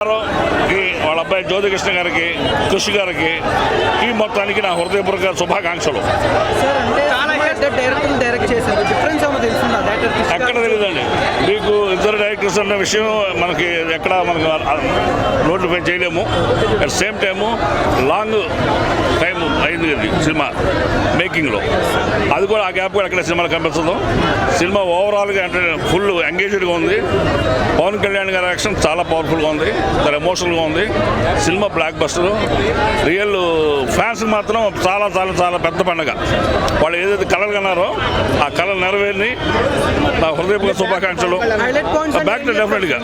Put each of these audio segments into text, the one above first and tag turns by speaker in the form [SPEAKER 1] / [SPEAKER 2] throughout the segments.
[SPEAKER 1] వాళ్ళ అబ్బాయి జ్యోతికృష్ణ గారికి, కృషి గారికి, ఈ మొత్తానికి నా హృదయపూర్వక శుభాకాంక్షలు. ఎక్కడ తెలియదండి మీకు, ఇద్దరు డైరెక్టర్స్ అన్న విషయం మనకి ఎక్కడ నోటిఫై చేయలేము. At same time long time అయింది అది సినిమా మేకింగ్లో. అది కూడా ఆ గ్యాప్ కూడా ఎక్కడ సినిమాలో కనిపించదు. సినిమా ఓవరాల్గా అంటే ఫుల్ ఎంగేజ్డ్గా ఉంది. పవన్ కళ్యాణ్ గారి యాక్షన్ చాలా పవర్ఫుల్గా ఉంది, చాలా ఎమోషనల్గా ఉంది. Cinema block buster. Real fans మాత్రం చాలా చాలా చాలా పెద్ద పండుగ. వాళ్ళు ఏదైతే కళలు కన్నారో ఆ కళలు నెరవేరి నా హృదయపూర్వక శుభాకాంక్షలు. బ్యాక్ టు డెఫినెట్గా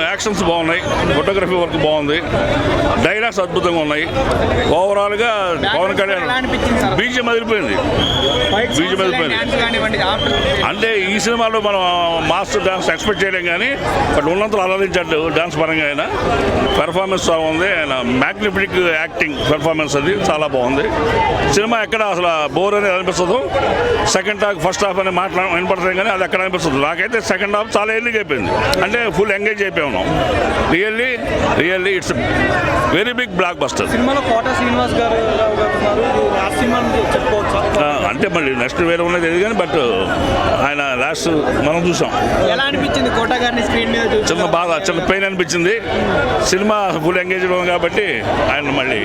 [SPEAKER 1] యాక్షన్స్ బాగున్నాయి, ఫోటోగ్రఫీ వర్క్ బాగుంది, డైలాగ్స్ అద్భుతంగా ఉన్నాయి. ఓవరాల్గా పవన్ కళ్యాణ్ బీజం అదిరిపోయింది. అంటే ఈ సినిమాలో మనం మాస్టర్ డాన్స్ ఎక్స్పెక్ట్ చేయలేం, కానీ బట్ ఉన్నంతలో అలరించాడు డాన్స్ పరంగా. ఆయన పెర్ఫార్మెన్స్ బాగుంది, ఆయన మ్యాగ్నిఫిక్ యాక్టింగ్ పెర్ఫార్మెన్స్ అది చాలా బాగుంది. సినిమా ఎక్కడ అసలు బోర్ అనేది అనిపిస్తుంది. సెకండ్ హాఫ్ ఫస్ట్ హాఫ్ అనే వినపడతాం, కానీ అది ఎక్కడ అనిపిస్తుంది. నాకైతే సెకండ్ హాఫ్ చాలా ఎర్లీగా అయిపోయింది, అంటే ఫుల్ ఎంగేజ్ అయిపోయి ఉన్నాం. Really it's very big blockbuster. అంటే మళ్ళీ నెక్స్ట్ వేరే ఉన్నది తెలియదు, కానీ బట్ ఆయన లాస్ట్ మనం చూసాం.
[SPEAKER 2] ఎలా అనిపించింది కోట గారిని స్క్రీన్ మీద?
[SPEAKER 1] చిన్న బాధ, చిన్న పెయిన్ అనిపించింది. సినిమా ఫుల్ ఎంగేజ్ కాబట్టి ఆయన మళ్ళీ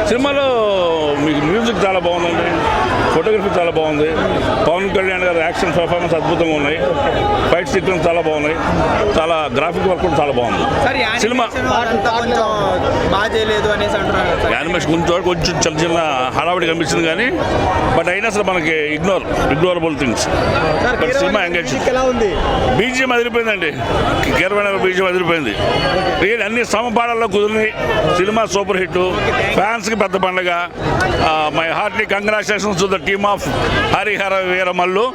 [SPEAKER 1] సినిమాలో మీకు మ్యూజిక్ చాలా బాగుందండి, ఫోటోగ్రఫీ చాలా బాగుంది, పవన్ కళ్యాణ్ గారి యాక్షన్ పెర్ఫార్మెన్స్ అద్భుతంగా ఉన్నాయి, ఫైట్ సీక్వెన్స్ చాలా బాగున్నాయి, చాలా గ్రాఫిక్ వర్క్ కూడా చాలా బాగుంది. సినిమా యానిమేషన్ కొంచెం చిన్న చిన్న హడావిడి కనిపించింది, కానీ బట్ అయినా అసలు మనకి ignorable things. But cinema engage. BGM అదిరిపోయిందండి, కీరవాణి బీజిఎం అదిరిపోయింది. రియల్ అన్ని సమపాడాల్లో కుదిరినాయి. సినిమా సూపర్ హిట్, ఫ్యాన్స్కి పెద్ద పండుగ. My heartly congratulations to the team of Harihara Veeramallu.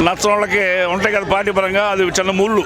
[SPEAKER 1] నచ్చని వాళ్ళకి ఉంటాయి కదా పార్టీ పరంగా, అది చిన్న ముళ్ళు.